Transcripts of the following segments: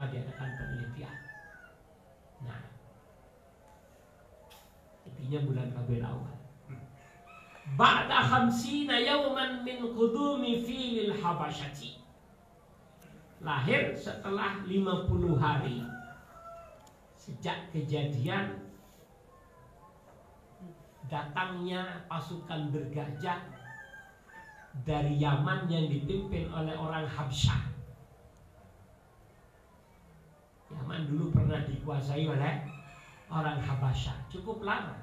diadakan penelitian. Nah, intinya bulan Rabiul Awal. Ba'da khamsina yawman min qudumi filil habasyati. Lahir setelah 50 hari sejak kejadian datangnya pasukan bergajah dari Yaman yang dipimpin oleh orang Habsyah. Yaman dulu pernah dikuasai oleh orang Habasyah, cukup lama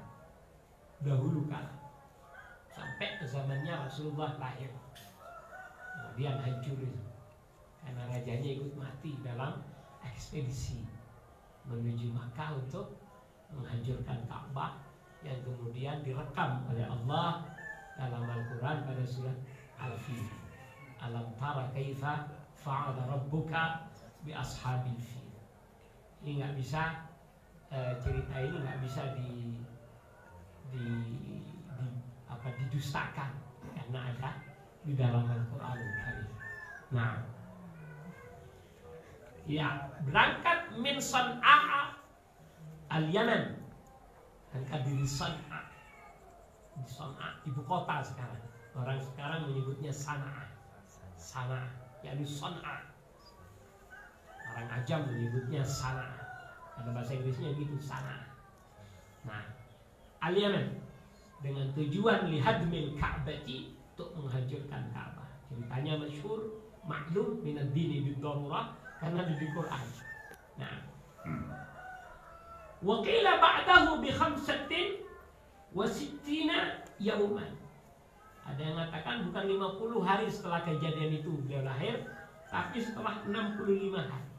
dahulu kala, sampai ke zamannya Rasulullah lahir. Kemudian hancur itu karena rajanya ikut mati dalam ekspedisi menuju Makkah untuk menghancurkan Ka'bah, yang kemudian direkam oleh Allah dalam Al-Quran pada surat Al-Fil. Alam tara kaifa fa'ala rabbuka bi ashabil fil. Ini nggak bisa, cerita ini nggak bisa didustakan karena ada di dalam Al-Quran. Nah, ya, berangkat min San'a al-Yaman, berangkat dari San'a. Di San'a, ibu kota sekarang. Orang sekarang menyebutnya Sana'a. Sana'a, yakni San'a. Orang Ajam menyebutnya Sana'a. Ada bahasa Inggrisnya gitu, Sana'a. Nah, al-Yaman dengan tujuan lihadmil Ka'bati, untuk menghancurkan Ka'bah. Ceritanya masyhur, maklum minad dini bid-darurah, karena di Quran. Nah, wa qila ba'dahu bi 65 yauman. Ada yang mengatakan bukan 50 hari setelah kejadian itu beliau lahir, tapi setelah 65 hari.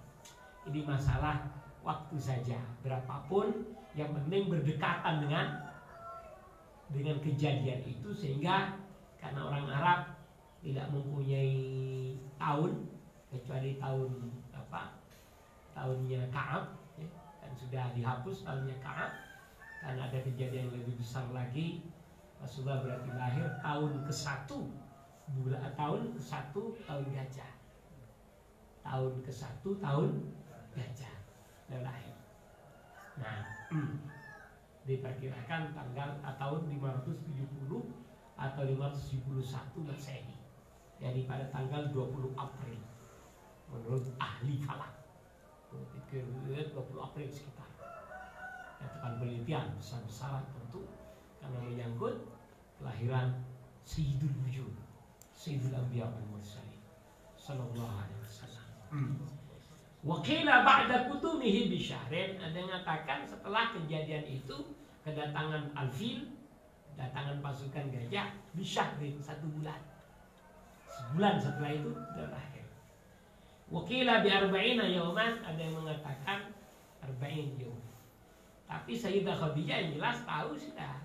Ini masalah waktu saja, berapapun yang penting berdekatan dengan kejadian itu, sehingga karena orang Arab tidak mempunyai tahun kecuali tahunnya Ka'ab, ya, kan sudah dihapus tahunnya Ka'ab karena ada kejadian yang lebih besar lagi. Rasulullah berarti lahir tahun ke-1 tahun gajah. Tahun ke-1 tahun gajah dia lahir. Nah, diperkirakan tahun 570 atau 571 Masehi. Jadi pada tanggal 20 April menurut ahli falak. Pikir 20 April sekitar. Katakan penelitian besar-besaran tentu karena menyangkut kelahiran Sayyidul Wujud, Sayyidul Anbiya wal Mursalin sallallahu alaihi wasallam. Wa qila ba'da kutumihi bi syahrin, ada yang mengatakan setelah kejadian itu kedatangan al-fil, kedatangan pasukan gajah, bi syahrin, 1 bulan. Sebulan setelah itu dia lahir. Wa qila bi 40 yauman, ada yang mengatakan 40 yaum. Tapi Sayyidah Khadijah yang jelas tahu sudah.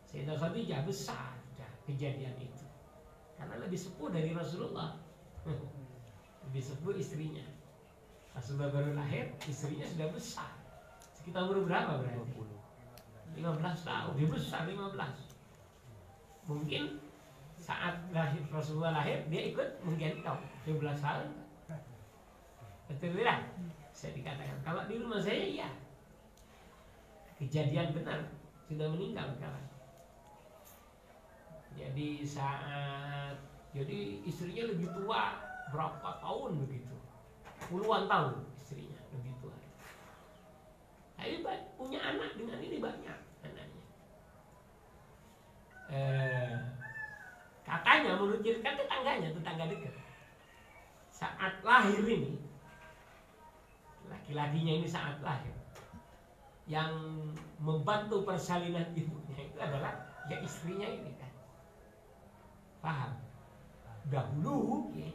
Sayyidah Khadijah besar sudah kejadian itu. Karena lebih sepuh dari Rasulullah. Lebih sepuh istrinya. Rasulullah baru lahir, istrinya sudah besar. Sekitar umur berapa berarti? 15 tahun. Dia besar 15. Mungkin saat lahir Rasulullah lahir, dia ikut menggendong 12 tahun. Betul tidak? Saya dikatakan kalau di rumah saya iya. Kejadian benar, sudah meninggal sekarang. Jadi istrinya lebih tua berapa tahun begitu, puluhan tahun istrinya lebih tua. Tapi punya anak dengan ini banyak anaknya. Katanya menurut cerita tetangga dekat. Saat lahir ini, laki-lakinya ini saat lahir, yang membantu persalinan ibunya itu adalah ya istrinya ini kan. Paham? Dahulu ya,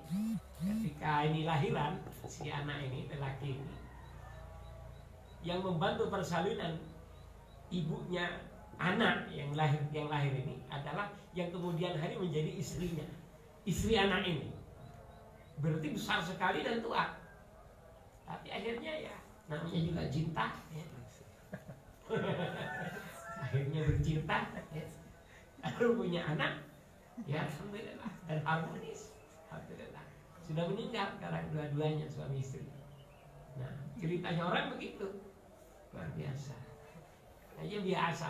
ketika ini lahiran si anak ini, lelaki ini, yang membantu persalinan ibunya anak yang lahir ini adalah yang kemudian hari menjadi istrinya, istri anak ini. Berarti besar sekali dan tua. Tapi akhirnya ya namanya juga cinta ya. Akhirnya bercinta ya. Lalu punya anak ya, alhamdulillah, dan harmonis, alhamdulillah. Sudah meninggal sekarang dua-duanya suami istri. Nah, ceritanya orang begitu. Luar biasa. Hanya biasa.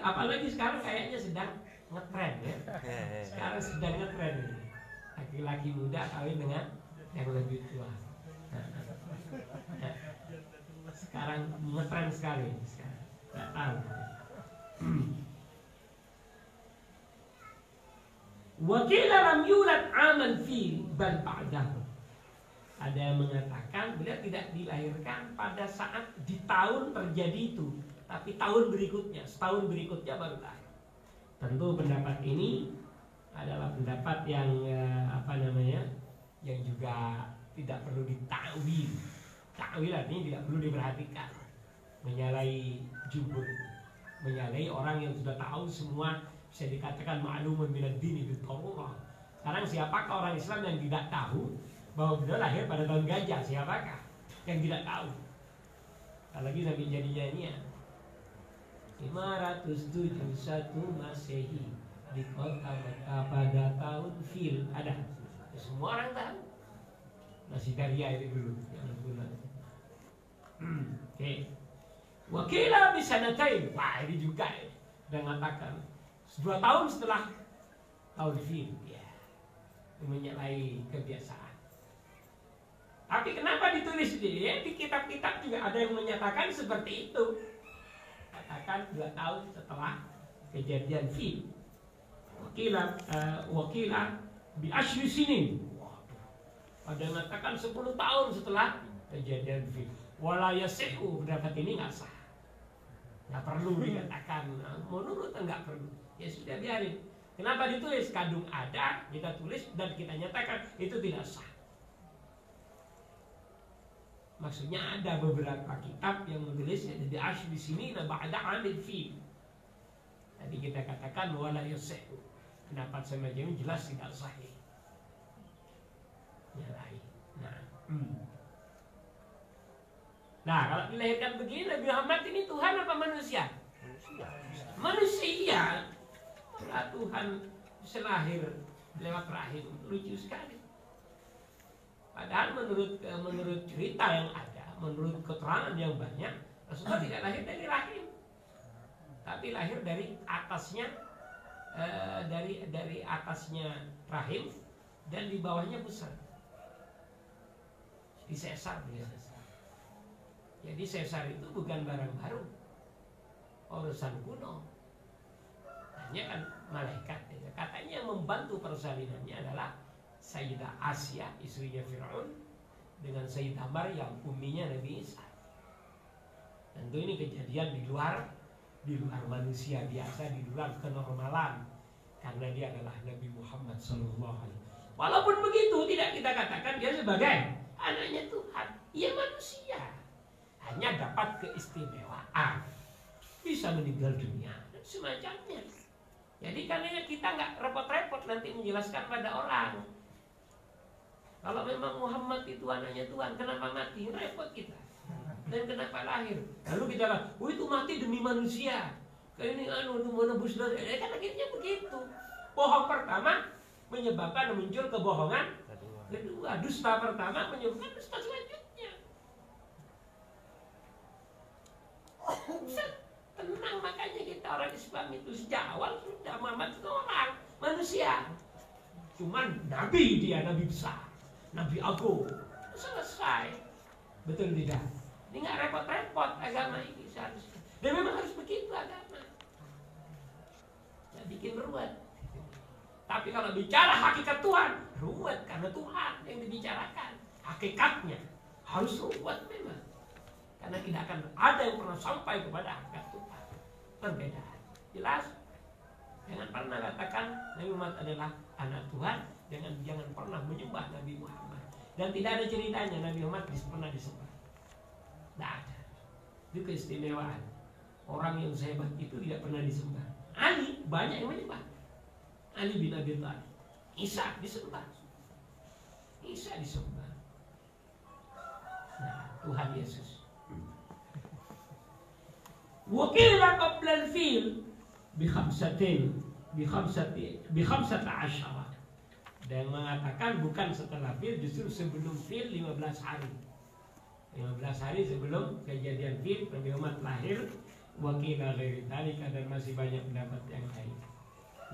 Apalagi sekarang kayaknya sedang ngetren ya. Sekarang sedang ngetren ini. Laki-laki muda kawin dengan yang lebih tua. Nah, sekarang ngetren sekali. Nggak tahu. Wakil lam yulad aman fi bal ba'dahu. Ada yang mengatakan beliau tidak dilahirkan pada saat di tahun terjadi itu, tapi tahun berikutnya, setahun berikutnya baru lahir. Tentu pendapat ini adalah pendapat yang yang juga tidak perlu ditakwil. Takwil artinya tidak perlu diperhatikan. Menyalahi jumhur, menyalahi orang yang sudah tahu semua, bisa dikatakan ma'lumun minad dini bidarurah. Sekarang siapakah orang Islam yang tidak tahu bahwa beliau lahir pada tahun gajah? Siapakah yang tidak tahu? Apalagi sampai jadi-jadinya 571 Masehi di kota Mekah pada tahun Fil. Ada, semua orang tahu. Masih Daria itu dulu yang bulan. Oke. Wakilah bisa natain. Wah, ini juga dan mengatakan 2 tahun setelah tahun Fil. Ya, menyalahi kebiasaan. Tapi kenapa ditulis di kitab-kitab juga ada yang menyatakan seperti itu. Katakan 2 tahun setelah kejadian Fil. Wakilah bi asyri sinin. Ada yang mengatakan 10 tahun setelah kejadian Fil. Wala yasihu, pendapat ini nggak sah. Nggak perlu dikatakan menurut, nggak perlu. Ya sudah, biarin. Kenapa ditulis? Kadung ada, kita tulis dan kita nyatakan itu tidak sah. Maksudnya ada beberapa kitab yang menulisnya jadi asyri di sini ba'da amil fi. Tadi kita katakan wala yasihu. Pendapat semacam ini jelas tidak sahih. Ya lain. Nah, kalau dilahirkan begini, Nabi Muhammad ini Tuhan apa manusia? Manusia. Nah, Tuhan bisa lahir lewat rahim. Lucu sekali. Padahal menurut cerita yang ada, menurut keterangan yang banyak, Rasulullah tidak lahir dari rahim, tapi lahir dari atasnya, dari atasnya rahim dan di bawahnya besar. Di sesar dia. Jadi sesar itu bukan barang baru, urusan kuno. Hanya kan malaikat. Katanya yang membantu persalinannya adalah Sayyidah Asia, istrinya Fir'aun, dengan Sayyidah Maryam, umminya Nabi Isa. Tentu ini kejadian di luar manusia biasa, di luar kenormalan, karena dia adalah Nabi Muhammad SAW. Walaupun begitu, tidak kita katakan dia sebagai anaknya Tuhan. Ia manusia, hanya dapat keistimewaan, bisa meninggal dunia dan semacamnya. Jadi karena kita nggak repot-repot nanti menjelaskan pada orang. Kalau memang Muhammad itu anaknya Tuhan, kenapa mati? Repot kita. Dan kenapa lahir? Lalu kita bilang, itu mati demi manusia. Kayak ini menebus dosa. Kan akhirnya begitu. Bohong pertama menyebabkan muncul kebohongan kedua. Dusta pertama menyebabkan dusta selanjutnya. Tenang, makanya kita orang Islam itu sejak awal sudah Muhammad itu orang manusia. Cuman Nabi, dia Nabi besar, Nabi agung, selesai. Betul tidak? Ini nggak repot-repot agama ini seharusnya. Dan memang harus begitu agama. Nggak bikin ruwet. Tapi kalau bicara hakikat Tuhan, ruwet karena Tuhan yang dibicarakan. Hakikatnya harus ruwet memang. Karena tidak akan ada yang pernah sampai kepada hakikat Tuhan. Perbedaan. Jelas? Jangan pernah katakan Nabi Muhammad adalah anak Tuhan. Jangan pernah menyembah Nabi Muhammad. Dan tidak ada ceritanya Nabi Muhammad pernah disembah. Tidak ada. Itu keistimewaan. Orang yang sehebat itu tidak pernah disembah. Ali banyak yang menyembah. Ali bin Abi Thalib. Isa disembah. Isa disembah. Nah, Tuhan Yesus. Wakillah qabla al-fil bi khamsata asyara. Dan mengatakan bukan setelah fil, justru sebelum fil 15 hari. 15 hari sebelum kejadian fil Nabi Muhammad lahir. Wakila ghairi dzalika, dan masih banyak pendapat yang lain.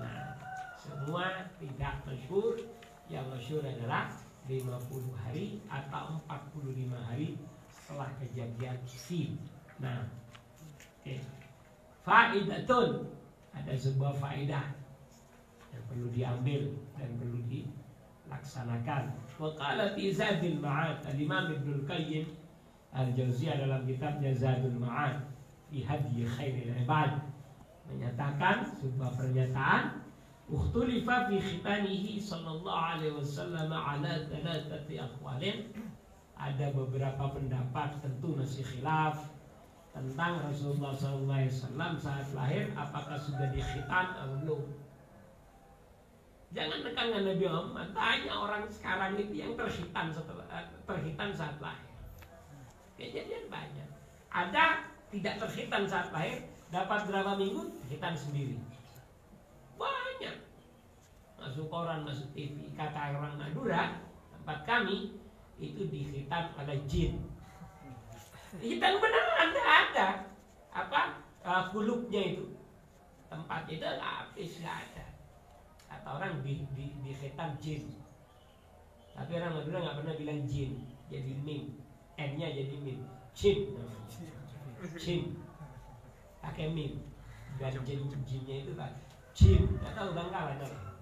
Nah, semua tidak masyhur. Yang masyhur adalah 50 hari atau 45 hari setelah kejadian fil. Nah, oke. Faidatun, ada sebuah faedah yang perlu diambil dan perlu dilaksanakan. Wa qala fi Zadul Ma'ad, Al-Imam Ibnu Qayyim Al-Jauziyah dalam kitabnya Zadul Ma'ad fi Hadyi Khairil Ibad menyatakan sebuah pernyataan, ukhtulifa fi khitanihi sallallahu alaihi wasallam ala thalathati aqwalin. Ada beberapa pendapat, tentu masih khilaf tentang Rasulullah SAW saat lahir, apakah sudah dikhitan atau belum. Jangan tekankan Nabi Muhammad, tanya orang sekarang itu yang terkhitan saat lahir. Kejadian banyak. Ada tidak terkhitan saat lahir, dapat berapa minggu, khitan sendiri. Banyak. Masuk koran, masuk TV. Kata orang Madura, tempat kami itu dikhitan oleh jin. Khitan beneran ada. Apa? Kulupnya itu. Tempat itu habis nggak ada. Kata orang dikhitan jin. Tapi orang Madura nggak pernah bilang jin, jadi mim. N-nya jadi mim. Jin. Jin pakai mim, dan jinnya itu kan jin, nggak tahu bangkalan apa.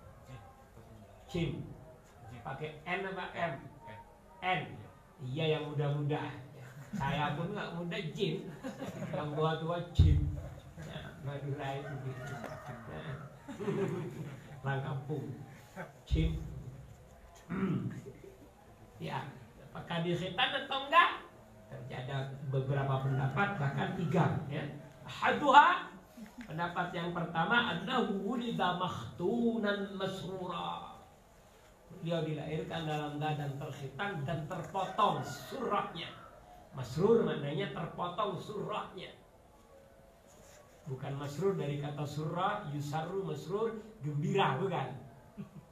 Jin pakai N apa M? N. Iya, yang muda-muda. Saya pun nggak muda jin, yang tua-tua jin. Nah, Madura itu gitu. Orang kampung jin. Ya, apakah dikhitan atau enggak? Ada beberapa pendapat, bahkan 3 ya. Ahaduha, pendapat yang pertama adalah wulida makhtunan masrura. Beliau dilahirkan dalam keadaan terkhitan dan terpotong surahnya. Masrur maknanya terpotong surahnya. Bukan masrur dari kata surah, yusarru masrur, gembira, bukan.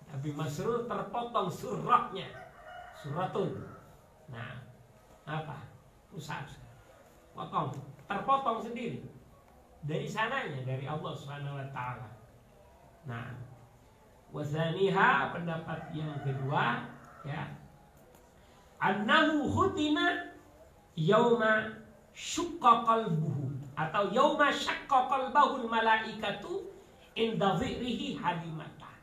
Tapi masrur terpotong surahnya. Suratun. Nah, apa? Usah potong, terpotong sendiri dari sananya, dari Allah Subhanahu wa taala. Nah, wazaniha, pendapat yang kedua ya, annahu khutina yauma syaqqa qalbuhu atau yauma syaqqa qalbahu malaikatu inda dhikrihi halimata.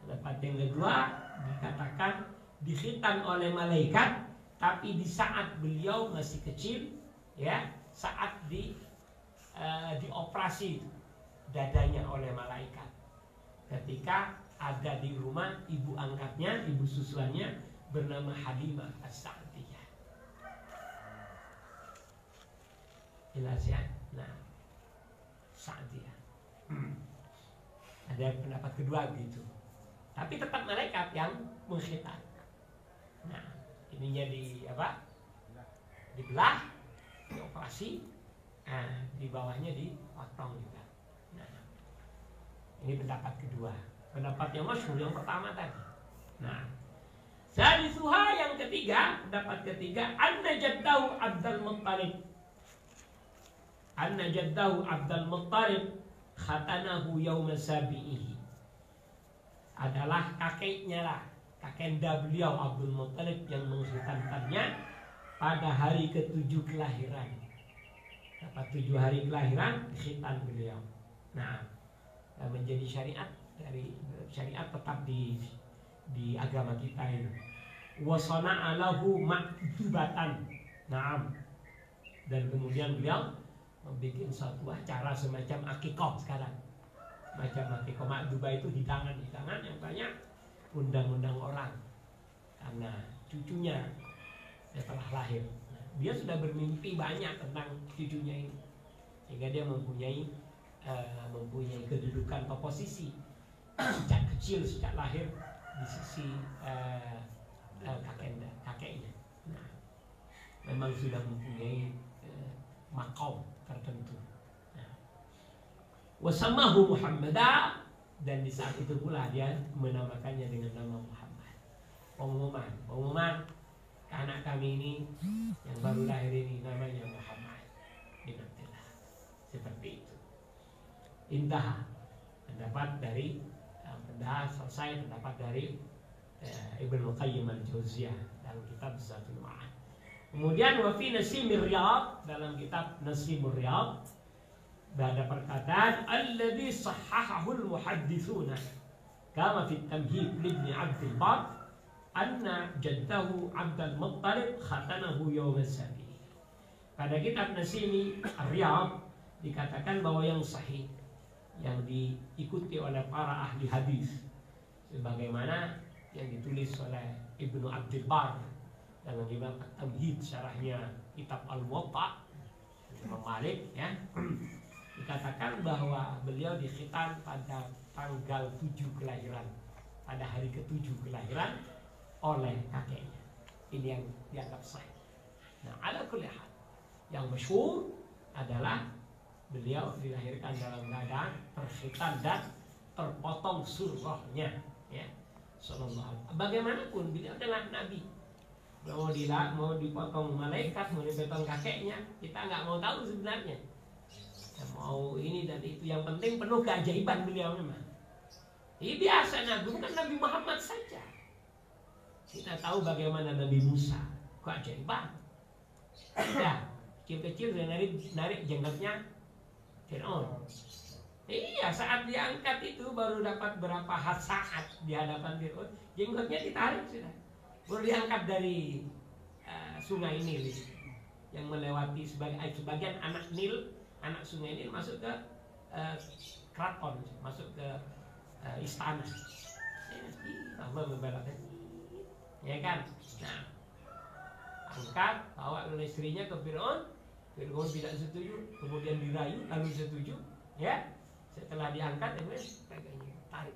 Pendapat yang kedua dikatakan dikhitan oleh malaikat, tapi di saat beliau masih kecil, ya, saat dioperasi dadanya oleh malaikat, ketika ada di rumah ibu angkatnya, ibu susuannya bernama Halimah As-Sa'diyah. Jelas ya? Nah, Sa'diyah. Ada pendapat kedua gitu. Tapi tetap malaikat yang mengkhitan. Nah, ininya dibelah, dioperasi, di bawahnya dipotong juga. Nah, ini pendapat kedua. Pendapat yang masyhur yang pertama tadi. Nah, salisuha, yang ketiga, pendapat ketiga, anna jaddahu Abdul Muttalib khatanahu yauma sabi'ihi. Adalah kakeknya lah, kakenda beliau Abdul Muttalib yang mengkhitankannya pada hari ke-7 kelahiran. Dapat 7 hari kelahiran, khitan beliau. Nah, menjadi syariat, dari syariat tetap di agama kita ini. Wasana alahu ma'dubatan. Naam. Dan kemudian beliau membuat suatu acara semacam akikah sekarang. Macam akikah ma'dubah itu hidangan yang banyak undang-undang orang karena cucunya setelah lahir. Nah, dia sudah bermimpi banyak tentang cucunya ini, sehingga dia mempunyai kedudukan atau posisi sejak kecil, sejak lahir di sisi kakeknya. Nah, memang sudah mempunyai makom tertentu. Nah, wasamahu Muhammadah, dan di saat itu pula dia menamakannya dengan nama Muhammad. Pengumuman anak kami ini yang baru lahir ini namanya Muhammad bin Abdullah. Seperti itu. Indah pendapat dari selesai pendapat dari Ibnu Qayyim al-Jauziyah dalam kitab Zadul Ma'ad. Kemudian wa fi Nasimir Riyad, dalam kitab Nasimur Riyad ada perkataan alladzi sahhahahu al-muhadditsuna kama fi at-tamhid li Ibn Abdul Bar anna jaddahu Abdul Muttalib khatanahu yawm as-sabi. Pada kitab Nasimi Riyad dikatakan bahwa yang sahih yang diikuti oleh para ahli hadis sebagaimana yang ditulis oleh Ibnu Abdul Bar dalam kitab At-Tamhid syarahnya kitab Al-Muwatta Imam Malik ya, dikatakan bahwa beliau dikhitan pada tanggal 7 kelahiran, pada hari ke-7 kelahiran oleh kakeknya. Ini yang dianggap sahih. Nah, ala kulli hal yang masyhur adalah beliau dilahirkan dalam keadaan terkhitan dan terpotong surahnya ya. Sallallahu. Bagaimanapun beliau adalah nabi. Mau dipotong malaikat, mau dipotong kakeknya, kita nggak mau tahu sebenarnya. Ya, mau ini dan itu, yang penting penuh keajaiban beliau memang. Ini biasa nabi, bukan Nabi Muhammad saja. Kita tahu bagaimana Nabi Musa, keajaiban. Ya, kecil-kecil dia narik jenggotnya Fir'aun. Iya, saat diangkat itu baru dapat berapa saat di hadapan Fir'aun, jenggotnya ditarik sudah. Baru diangkat dari sungai Nil yang melewati sebagian anak Nil, anak sungai Nil masuk ke keraton, masuk ke istana. Allah membelakang, ya kan? Nah, angkat, bawa oleh istrinya ke Fir'aun. Fir'aun tidak setuju, kemudian dirayu, lalu setuju, ya. Setelah diangkat, pegangnya, tarik.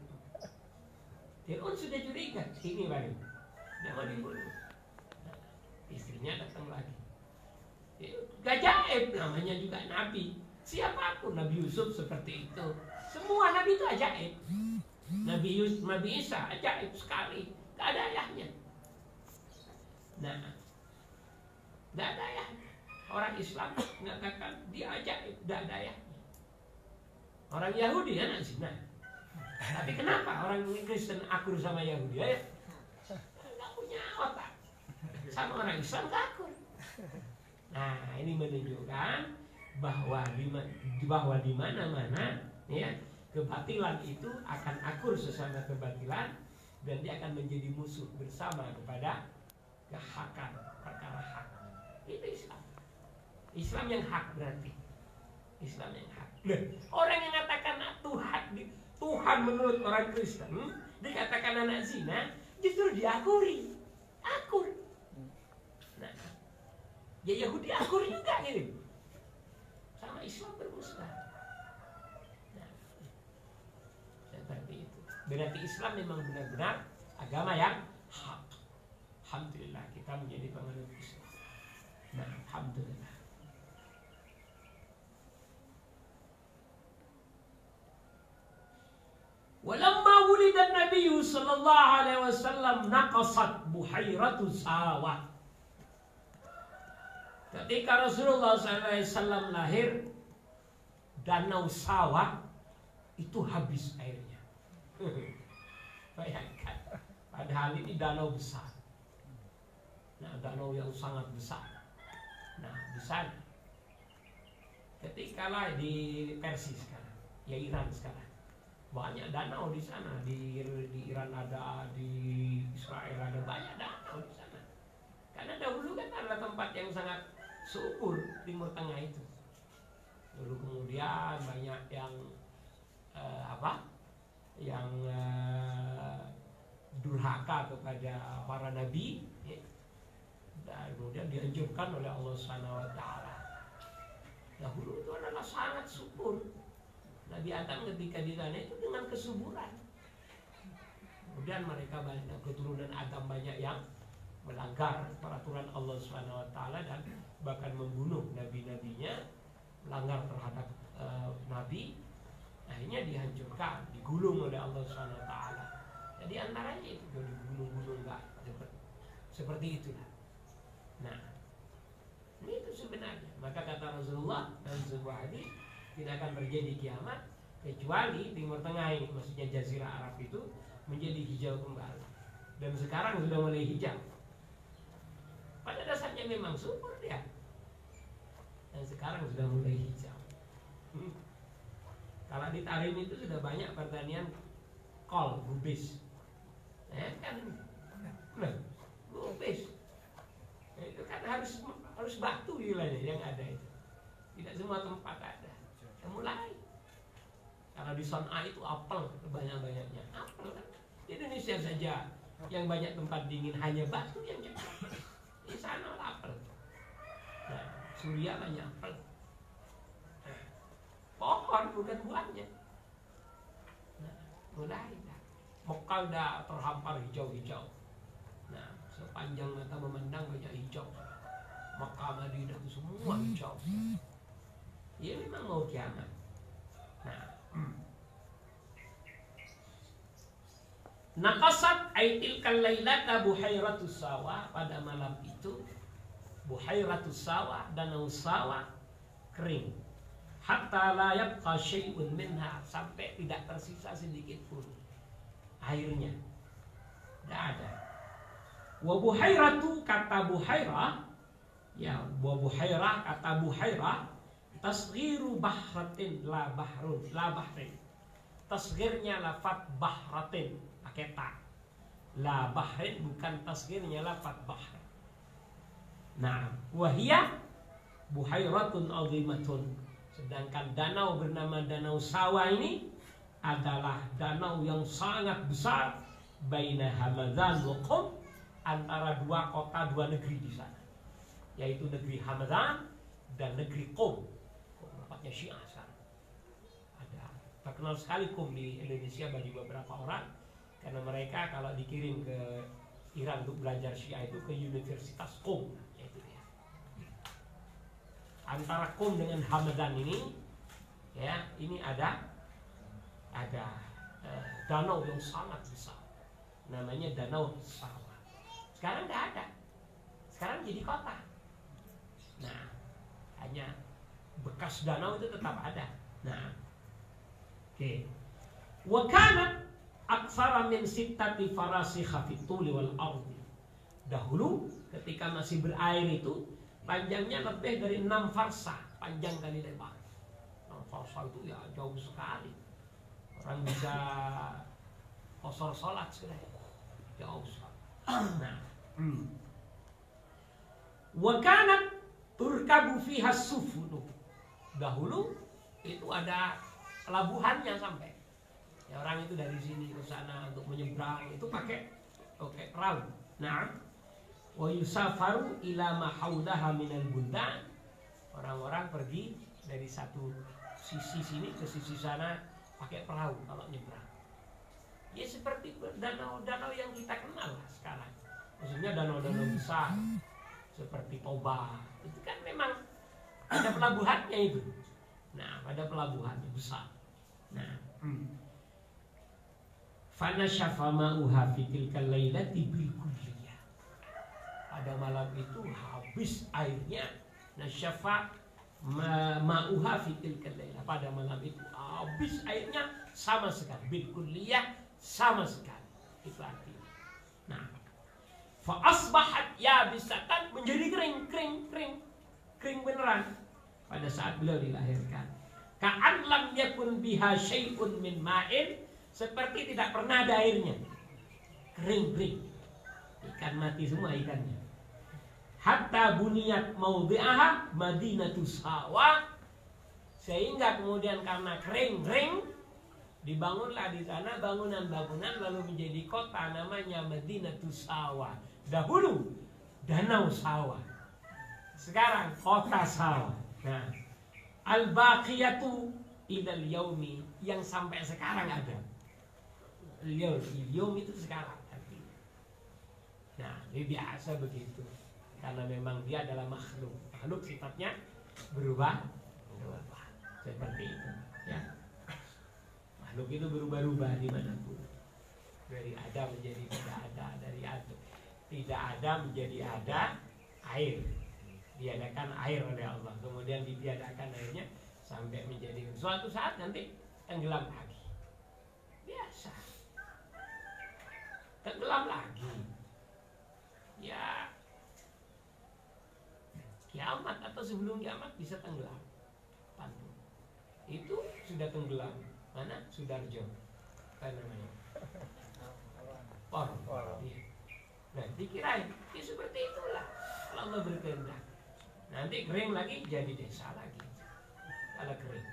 Fir'aun sudah curiga, ini balik, dia mau dibunuh. Nah, istrinya datang lagi. Gajaib, namanya juga nabi. Siapapun, Nabi Yusuf seperti itu. Semua nabi itu ajaib. Nabi Isa ajaib sekali, gak ada ayahnya. Nah, gak ada ayahnya. Orang Islam mengatakan dia ajaib, gak ada ayahnya. Orang Yahudi anak zina. Tapi kenapa orang Kristen akur sama Yahudi? Ya, nggak punya otak. Sama orang Islam gak akur. Nah, ini menunjukkan bahwa di mana-mana ya, kebatilan itu akan akur sesama kebatilan dan dia akan menjadi musuh bersama kepada kehakan, perkara hak. Itu Islam. Islam yang hak berarti. Islam yang hak. Orang yang mengatakan Tuhan menurut orang Kristen dikatakan anak zina, justru diakuri. Akur. Nah, ya Yahudi akur juga gitu. Sama Islam bermusuhan. Nah, seperti itu. Berarti Islam memang benar-benar agama yang hak. Alhamdulillah kita menjadi penganut Islam. Nah, alhamdulillah. Walamma wulida Nabi sallallahu alaihi wasallam naqasat buhairatu Sawa. Ketika Rasulullah sallallahu alaihi wasallam lahir, danau Sawa itu habis airnya. Bayangkan, padahal ini danau besar. Nah, danau yang sangat besar. Nah, di sana ketika lah di Persia sekarang, ya Iran sekarang. Banyak danau di sana, di Iran ada, di Israel ada, banyak danau di sana. Karena dahulu kan adalah tempat yang sangat subur Timur Tengah itu. Lalu kemudian banyak yang yang durhaka kepada para nabi, ya. Dan kemudian dianjurkan oleh Allah Subhanahu Wa Taala. Dahulu itu adalah sangat subur. Nabi Adam ketika di sana itu dengan kesuburan. Kemudian mereka banyak, keturunan Adam banyak yang melanggar peraturan Allah Subhanahu Wa Taala dan bahkan membunuh nabi-nabinya, melanggar terhadap nabi. Akhirnya dihancurkan, digulung oleh Allah Subhanahu Wa Taala. Jadi antaranya itu dibunuh-bunuh enggak seperti itulah. Nah, itu sebenarnya. Maka kata Rasulullah dalam sebuah hadis, tidak akan terjadi kiamat kecuali Timur Tengah ini, maksudnya Jazirah Arab itu menjadi hijau kembali. Dan sekarang sudah mulai hijau. Pada dasarnya memang subur dia. Dan sekarang sudah mulai hijau. Kalau di Tarim itu sudah banyak pertanian kol, gubis. Kan, gubis. Itu kan harus batu wilayahnya yang ada itu. Tidak semua tempat ada. Ya mulai. Kalau di Son'a itu apel banyak-banyaknya. Apel kan. Di Indonesia saja yang banyak tempat dingin hanya batu yang cepat. Di sana apel. Nah, Suria banyak apel. Pohon bukan buahnya. Nah, mulai dah. Mekah dah terhampar hijau-hijau. Nah, sepanjang mata memandang banyak hijau. Mekah, Madinah itu semua hijau. Ya memang mau kiamat. Nah, naqasat aitil kalailata buhairatus sawa, pada malam itu buhairatus sawa, danau sawa kering. Hatta la yabqa syai'un minha, sampai tidak tersisa sedikit pun airnya. Tidak ada. Wa buhairatu, kata buhairah, ya, wa buhairah, kata buhairah, tasghiru bahratin la bahrun, la bahrin. Tasghirnya lafaz bahratin, pakai ta. La bahrin, bukan tasghirnya lafaz bahr. Nah, wahia buhairatun azimatun. Sedangkan danau bernama Danau Sawa ini adalah danau yang sangat besar, baina Hamadan wa Qum, antara dua kota, dua negeri di sana, yaitu negeri Hamadan dan negeri Qum. Tempatnya Syiah sana. Ada terkenal sekali Qum di Indonesia bagi beberapa orang, karena mereka kalau dikirim ke Iran untuk belajar Syiah itu ke Universitas Qum. Antara Qum dengan Hamadan ini, ya, ini ada danau yang sangat besar, namanya Danau Sawa. Sekarang nggak ada, sekarang jadi kota. Nah, hanya bekas danau itu tetap ada. Nah, oke. Wa kanat aktsara min sittati farasikha fit tuli wal ardi. Dahulu ketika masih berair itu panjangnya lebih dari 6 farsa, panjang kali lebar. 6 farsa itu ya jauh sekali. Orang bisa qasar salat sudah jauh sekali. Nah, wa kanat turkabu fiha sufunu. Dahulu itu ada pelabuhannya sampai. Ya, orang itu dari sini ke sana untuk menyeberang itu pakai perahu. Nah, wa yusafaru ila ma haulaha minal bundan. Orang-orang pergi dari satu sisi sini ke sisi sana pakai perahu kalau nyebrang. Ya seperti danau-danau yang kita kenal lah sekarang. Maksudnya danau-danau besar seperti Toba. Itu kan memang ada pelabuhannya itu. Nah, ada pelabuhannya besar. Nah, fana syafama'uha fi tilkal lailati bil kulliyah. Pada malam itu habis airnya. Nasyafa ma'uha fi tilkal lailah. Pada malam itu habis airnya sama sekali. Bil kulliyah, sama sekali. Itu artinya. Nah, fa asbahat yabisatan, menjadi kering beneran pada saat beliau dilahirkan. Ka'an lam yakun biha syai'un min ma'in, seperti tidak pernah ada airnya. Kering. Ikan mati semua ikannya. Hatta buniyat maudhi'aha Madinatus Sawa, sehingga kemudian karena kering dibangunlah di sana bangunan-bangunan, lalu menjadi kota namanya Madinatus Sawa. Dahulu Danau Sawa, sekarang kota Sawa. Nah, al-baqiyatu ilal yaumi, yang sampai sekarang ada. Yaum itu sekarang artinya. Nah, ini biasa begitu. Karena memang dia adalah makhluk. Makhluk sifatnya berubah. Seperti itu, ya. Makhluk itu berubah-ubah dimanapun. Dari ada menjadi tidak ada, dari ada tidak ada menjadi ada, air, diadakan air oleh Allah, kemudian ditiadakan airnya sampai menjadi suatu saat nanti tenggelam lagi, biasa tenggelam lagi. Ya kiamat atau sebelum kiamat bisa tenggelam. Pantu itu sudah tenggelam. Mana Sudarjo? Apa namanya? Por. Iya. Nah, dikirain ya seperti itulah kalau Allah berkehendak. Nanti kering lagi jadi desa lagi. Kalau kering,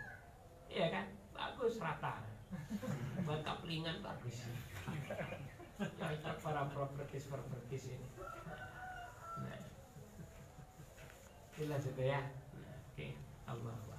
iya kan? Bagus rata. Buat kaplingan bagus. Cocok para propertis ini. Nah, itulah sudah ya. Oke, Allah.